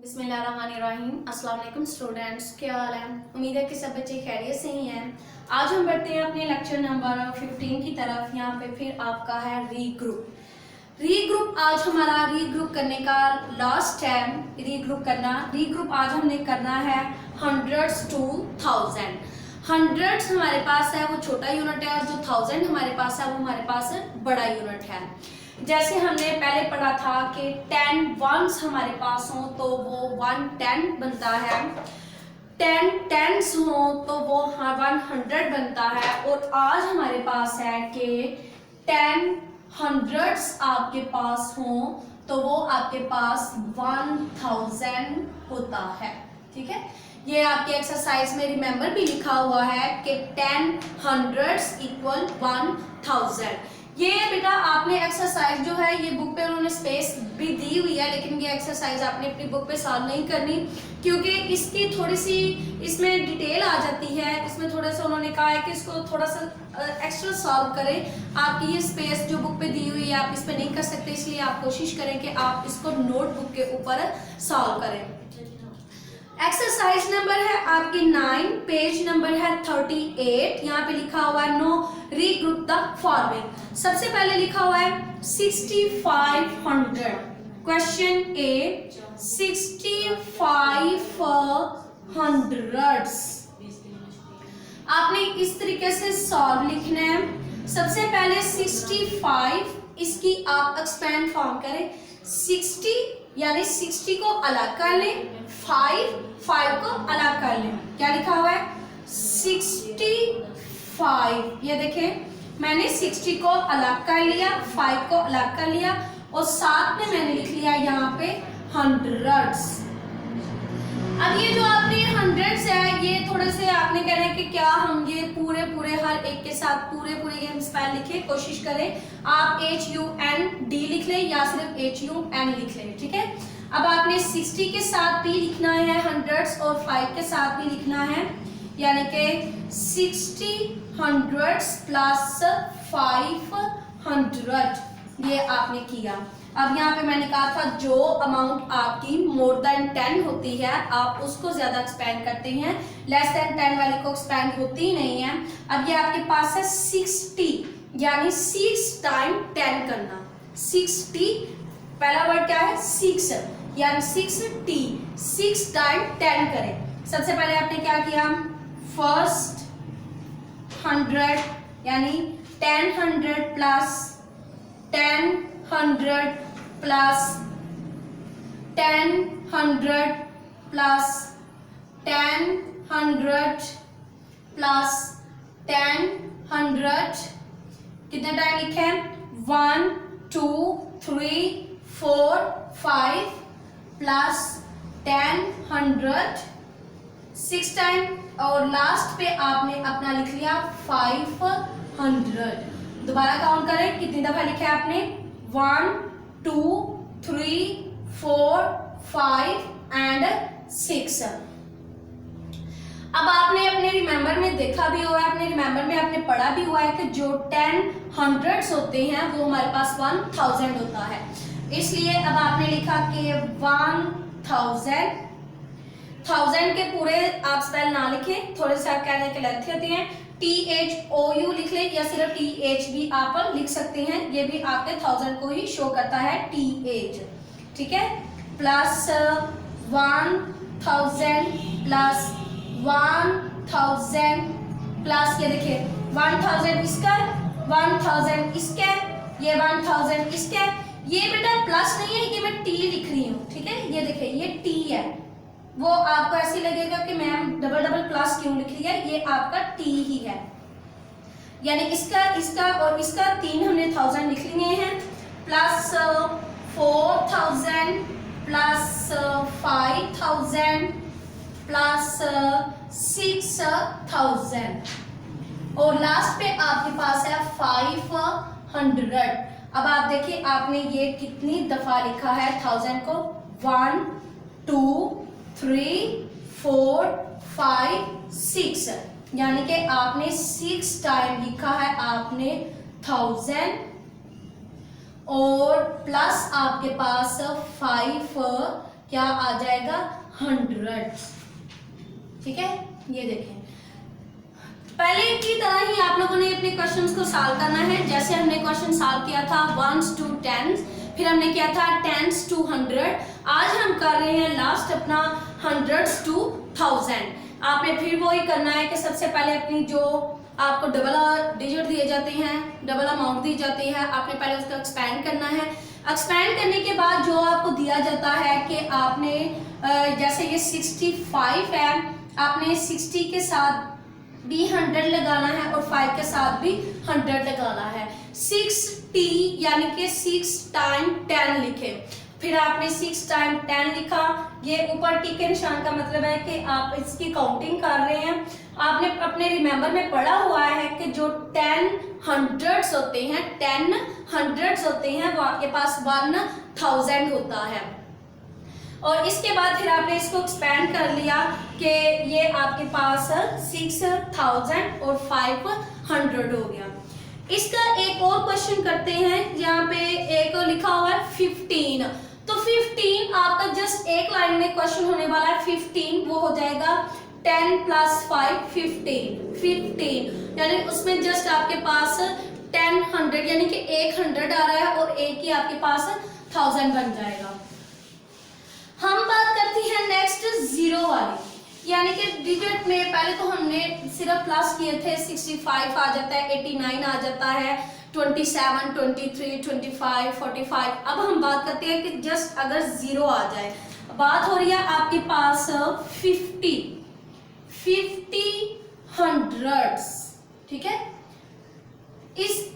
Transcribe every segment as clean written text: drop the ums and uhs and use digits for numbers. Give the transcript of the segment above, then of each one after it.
बिस्मिल्लाहिर्रहमानिर्रहीम। अस्सलाम वालेकुम स्टूडेंट्स, क्या हाल है? उम्मीद है कि सब बच्चे खैरियत से ही हैं। आज हम बढ़ते हैं अपने लेक्चर नंबर 15 की तरफ। यहाँ पे फिर आपका है रीग्रुप। आज हमारा रीग्रुप करने का लास्ट टाइम रीग्रुप आज हमने करना है हंड्रेड्स टू थाउजेंड। हंड्रेड्स हमारे पास है वो छोटा यूनिट है और जो थाउजेंड हमारे पास है वो हमारे पास बड़ा यूनिट है। जैसे हमने पहले पढ़ा था कि 10 वंस हमारे पास हो तो वो 1 10 बनता है, 10 टेंस हो तो वो 100 बनता है। और आज हमारे पास है कि 10 हंड्रेड्स आपके पास हो तो वो आपके पास 1000 होता है। ठीक है, ये आपके एक्सरसाइज में रिमेंबर भी लिखा हुआ है कि 10 हंड्रेड्स इक्वल 1000। ये बेटा आपने एक्सरसाइज जो है ये बुक पे उन्होंने स्पेस भी दी हुई है, लेकिन ये एक्सरसाइज आपने अपनी बुक पे सॉल्व नहीं करनी क्योंकि इसकी थोड़ी सी इसमें डिटेल आ जाती है। इसमें थोड़ा सा उन्होंने कहा है कि इसको थोड़ा सा एक्स्ट्रा सॉल्व करें। आपकी ये स्पेस जो बुक पे दी हुई है आप इस पे नहीं कर सकते, इसलिए आप कोशिश करें कि आप इसको नोटबुक के ऊपर सॉल्व करें। एक्सरसाइज नंबर है आपकी 9, पेज नंबर है 38। यहाँ पे लिखा हुआ है नो रीग्रुप द फॉलोइंग। सबसे पहले लिखा हुआ है 6500। क्वेश्चन ए 65 हंड्रेड्स। आपने इस तरीके से सॉल्व लिखना है। सबसे पहले 65 इसकी आप एक्सपेंड फॉर्म करें। 60 यानी 60 को अलग कर लें, 5 को अलग कर लें। क्या लिखा हुआ है 65। ये देखें मैंने 60 को अलग कर लिया, 5 को अलग कर लिया और साथ में मैंने लिख लिया यहाँ पे हंड्रेड्स। अब ये जो आपने हंड्रेड्स है ये थोड़े से आपने कहना है कि क्या हम ये पूरे हर एक के साथ पूरे ये हम स्पेल लिखे। कोशिश करें आप HUND लिख लें या सिर्फ HUN लिख लें। ठीक है, अब आपने 60 के साथ भी लिखना है हंड्रेड्स और 5 के साथ भी लिखना है, यानी कि 60 हंड्रेड्स प्लस 500 ये आपने किया। अब यहाँ पे मैंने कहा था जो अमाउंट आपकी मोर देन 10 होती है आप उसको ज्यादा एक्सपेंड करते हैं, लेस देन 10 वाली को एक्सपेंड होती ही नहीं है। अब ये आपके पास है 60 यानी 6 टाइम 10 करना। 60 पहला वर्ड क्या है 6 यानी 6 टाइम 10 करें। सबसे पहले आपने क्या किया फर्स्ट 100 यानी 10 100 प्लस 10 100 प्लस 10 100 प्लस 10 100 प्लस 10 100 कितने टाइम लिखे हैं 1 2 3 4 5 प्लस 10 100 6 टाइम और लास्ट पे आपने अपना लिख लिया 500। दोबारा काउंट करें कितनी दफा लिखा है आपने 1 2 3 4 5 एंड 6। अब आपने अपने रिमेंबर में देखा भी हुआ है, अपने रिमेंबर में आपने पढ़ा भी हुआ है कि जो 10 हंड्रेड्स होते हैं वो हमारे पास 1000 होता है। इसलिए अब आपने लिखा कि 1000 के पूरे आप स्पेल ना लिखें, थोड़े से आप कहने के लगते होते हैं। THOU लिख लें या सिर्फ TH भी आप लिख सकते हैं, ये भी आपके 1000 को ही शो करता है TH। ठीक है, प्लस 1000 प्लस 1000 प्लस ये देखिए 1000 इसका 1000 इसका ये 1000 इसका। ये बेटा प्लस नहीं है, ये मैं T लिख रही हूँ। ठीक है, ये देखिए ये T है, वो आपको ऐसे लगेगा कि मैम डबल प्लस क्यों लिख लिया, ये आपका T ही है। यानी इसका और इसका 3 हमने 1000 लिख लिए हैं प्लस 4000 प्लस 5000 प्लस 6000 और लास्ट पे आपके पास है 500। अब आप देखिए आपने ये कितनी दफा लिखा है 1000 को 1 2 3 4 5 6 यानी कि आपने 6 टाइम लिखा है आपने 1000 और प्लस आपके पास 5 क्या आ जाएगा 100। ठीक है, ये देखें पहले की तरह ही आप लोगों ने अपने क्वेश्चंस को सॉल्व करना है। जैसे हमने क्वेश्चन सॉल्व किया था 1s to 10s, फिर हमने किया था 10s to 100। आज हम कर रहे हैं लास्ट अपना 100s to 1000। आपने फिर वही करना है कि सबसे पहले अपनी जो आपको डबल डिजिट दिए जाते हैं, डबल अमाउंट दी जाती है, आपने पहले उसको एक्सपैंड करना है। एक्सपैंड करने के बाद जो आपको दिया जाता है कि आपने जैसे ये 65 है, आपने 60 के साथ भी 100 लगाना है और 5 के साथ भी 100 लगाना है। 6t यानी कि 6 टाइम 10 लिखे, फिर आपने 6 टाइम 10 लिखा। ये ऊपर टी के निशान का मतलब है कि आप इसकी काउंटिंग कर रहे हैं। आपने अपने रिमेंबर में पढ़ा हुआ है कि जो 10 हंड्रेड्स होते हैं, 10 हंड्रेड्स होते हैं, वो आपके पास 1000 होता है। और इसके बाद फिर आपने इसको एक्सपैंड कर लिया कि ये आपके पास 6000 और 500 हो गया। इसका एक और क्वेश्चन करते हैं, यहाँ पे एक लिखा हुआ है 15। तो 15 आपका जस्ट एक लाइन में क्वेश्चन होने वाला है। 15 वो हो जाएगा 10 + 5 15 यानी उसमें जस्ट आपके पास 10 100 यानी कि 100 आ रहा है और एक ही आपके पास 1000 बन जाएगा। हम बात करती हैं नेक्स्ट जीरो वाली, यानी कि डिजिट में पहले तो हमने सिर्फ प्लस किए थे। 65 आ जाता है, 89 आ जाता है, 27 23 25 45। अब हम बात करते हैं कि जस्ट अगर जीरो आ जाए। बात हो रही है आपके पास 50 हंड्रेड्स। ठीक है,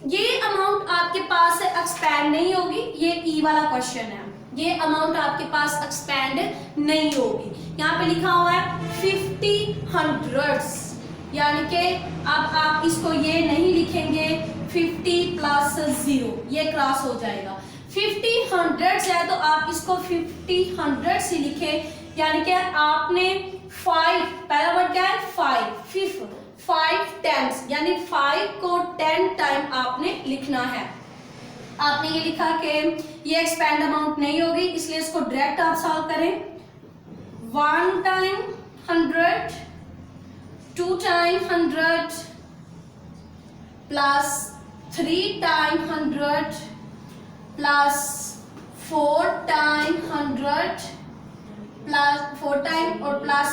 ये अमाउंट आपके पास एक्सपैंड नहीं होगी। ये ई वाला क्वेश्चन है, ये अमाउंट आपके पास एक्सपैंड नहीं होगी। यहाँ पे लिखा हुआ है 50 हंड्रेड्स, यानी कि अब आप इसको ये नहीं लिखेंगे 50 + 0, ये क्रॉस हो जाएगा। 50 हंड्रेड्स है तो आप इसको 50 हंड्रेड्स ही लिखे, यानी कि आपने 5, पहला वर्ड क्या है 5 टाइम्स, यानी 5 को 10 टाइम आपने लिखना है। आपने ये लिखा कि ये एक्सपैंड अमाउंट नहीं होगी, इसलिए इसको डायरेक्ट आप सॉल्व करें। 1 time 100 2 time 100 plus 3 time 100 plus 4 time 100 plus 4 time और प्लस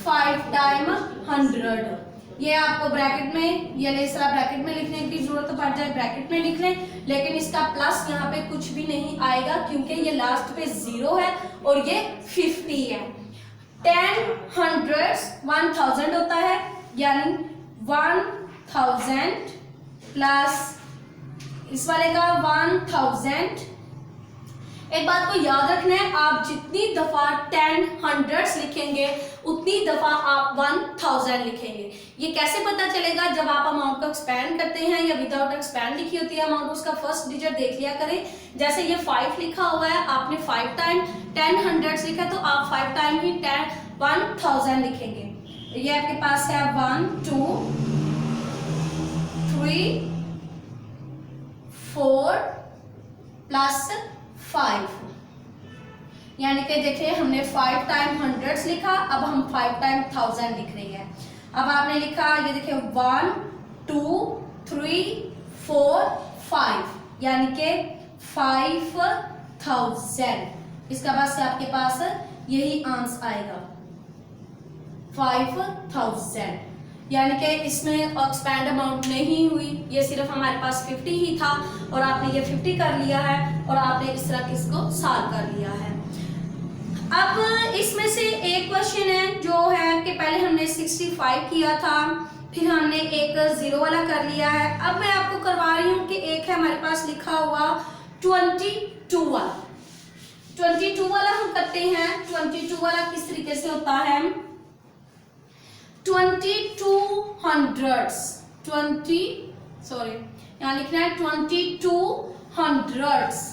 5 टाइम 100। ये आपको ब्रैकेट में या इस तरह ब्रैकेट में लिखने की जरूरत पड़ जाए, ब्रैकेट में लिख लें, लेकिन इसका प्लस यहाँ पे कुछ भी नहीं आएगा क्योंकि ये लास्ट पे 0 है और ये 50 है। 10 हंड्रेड्स 1000 होता है, यानी 1000 प्लस इस वाले का 1000। एक बात को याद रखना है, आप जितनी दफा 10 हंड्रेड्स लिखेंगे उतनी दफा आप 1000 लिखेंगे। ये कैसे पता चलेगा? जब आप अमाउंट को एक्सपैंड करते हैं या विदाउट एक्सपैंड लिखी होती है अमाउंट, उसका फर्स्ट डिजिट देख लिया करें। जैसे ये 5 लिखा हुआ है, आपने 5 टाइम 10 हंड्रेड्स लिखा तो आप 5 टाइम ही 1000 लिखेंगे। ये आपके पास है 1 2 3 4 प्लस 5, यानी कि देखिए हमने 5 टाइम हंड्रेड्स लिखा, अब हम 5 टाइम 1000 लिख रहे हैं। अब आपने लिखा ये देखिए 1 2 3 4 5, यानी कि 5000। इसका बस आपके पास यही आंसर आएगा 5000, यानी कि इसमें एक्सपैंड अमाउंट नहीं हुई, ये सिर्फ हमारे पास 50 ही था और आपने ये 50 कर लिया है और आपने इस तरह किसको सॉल्व कर लिया है। अब इसमें से एक क्वेश्चन है जो है कि पहले हमने 65 किया था, फिर हमने एक 0 वाला कर लिया है। अब मैं आपको करवा रही हूँ कि एक है हमारे पास लिखा हुआ 22 वाला। 22 वाला हम करते हैं। 22 वाला किस तरीके से होता है? 22 हंड्रेड्स, यहाँ लिखना है 22 हंड्रेड्स।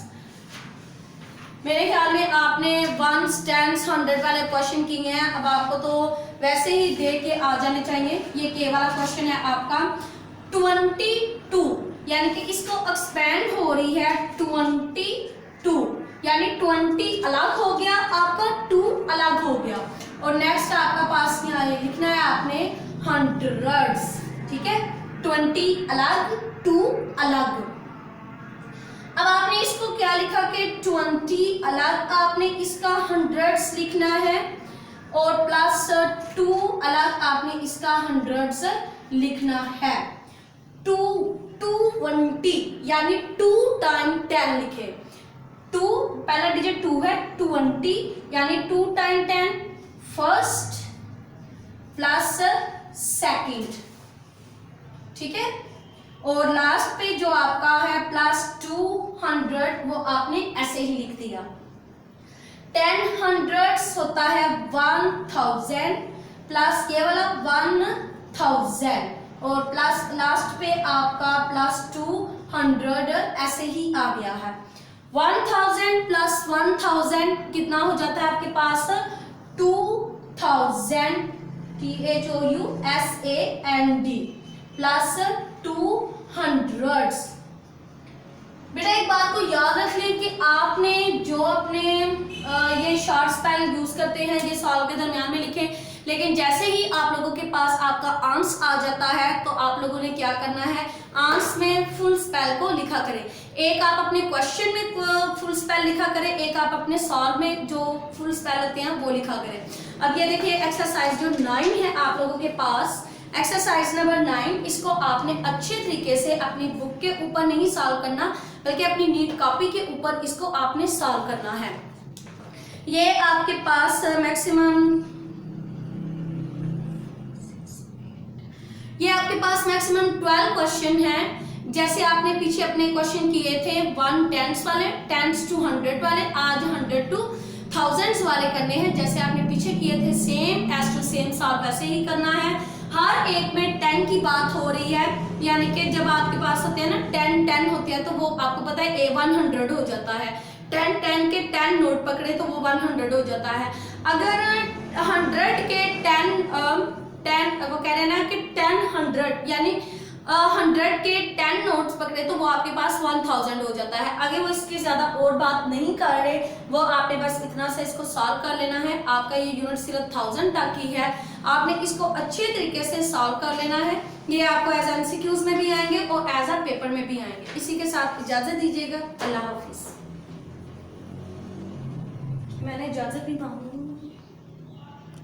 मेरे ख्याल में आपने 1s 10s 100 वाले क्वेश्चन किए हैं, अब आपको तो वैसे ही दे के आ जाने चाहिए। ये के वाला क्वेश्चन है आपका 22, यानी कि इसको एक्सपैंड हो रही है 22 यानी 20 अलग हो गया, आपका 2 अलग हो गया। और नेक्स्ट आपका पास यहाँ लिखना है आपने हंड्रेड्स, ठीक है, 20 अलग 2 अलग। अब आपने इसको क्या लिखा कि 20 अलग, आपने इसका हंड्रेड्स लिखना है और प्लस 2 अलग आपने इसका हंड्रेड्स लिखना है। 220 यानी 2 टाइम 10 लिखे। 2 पहला डिजिट 2 है, 20 यानी 2 टाइम 10 फर्स्ट प्लस सेकंड, ठीक है। और लास्ट पे जो आपका है प्लस 200 वो आपने ऐसे ही लिख दिया। 10 हंड्रेड्स होता है 1000 प्लस ये वाला 1000 और प्लस लास्ट पे आपका प्लस 200 ऐसे ही आ गया है। 1000 प्लस 1000 कितना हो जाता है आपके पास 2000 THOUSAND प्लस 200। बेटा एक बात को याद रख लें कि आपने जो अपने ये शॉर्ट स्पेल यूज करते हैं ये सॉल्व के दरमियान में लिखें, लेकिन जैसे ही आप लोगों के पास आपका आंसर आ जाता है तो आप लोगों ने क्या करना है, आंसर में फुल स्पेल को लिखा करें। एक आप अपने क्वेश्चन में फुल स्पेल लिखा करें, एक आप अपने सॉल्व में जो फुल स्पेल होते हैं वो लिखा करें। अब ये देखिए एक्सरसाइज जो 9 है आप लोगों के पास, एक्सरसाइज नंबर 9, इसको आपने अच्छे तरीके से अपनी बुक के ऊपर नहीं सॉल्व करना बल्कि अपनी नीट कॉपी के ऊपर इसको आपने सॉल्व करना है। ये आपके पास मैक्सिमम 12 क्वेश्चन है। जैसे आपने पीछे अपने क्वेश्चन किए थे 1 10s वाले, 10s to 100 वाले, आज 100 to 1000s वाले करने हैं। जैसे आपने पीछे किए थे same as to same solve वैसे ही करना है। हर एक में 10 की बात हो रही है, यानी कि जब आपके पास होते हैं ना 10 होते हैं तो वो आपको पता है 100 हो जाता है। 10 के 10 नोट पकड़े तो वो 100 हो जाता है। अगर 100 के 10 वो कह रहे हैं ना कि 100 यानी 100 के 10 नोट्स पकड़े तो वो आपके पास 1000 हो जाता है। आगे वो इसकी ज्यादा और बात नहीं कर रहे, वो आपने बस इतना से इसको सॉल्व कर लेना है। आपका ये यूनिट सिर्फ 1000 तक की है, आपने इसको अच्छे तरीके से सॉल्व कर लेना है। ये आपको एज एमसीक्यूज में भी आएंगे और एज अ पेपर में भी आएंगे। इसी के साथ इजाजत दीजिएगा, अल्लाह हाफिज। मैंने इजाजत भी मांगी।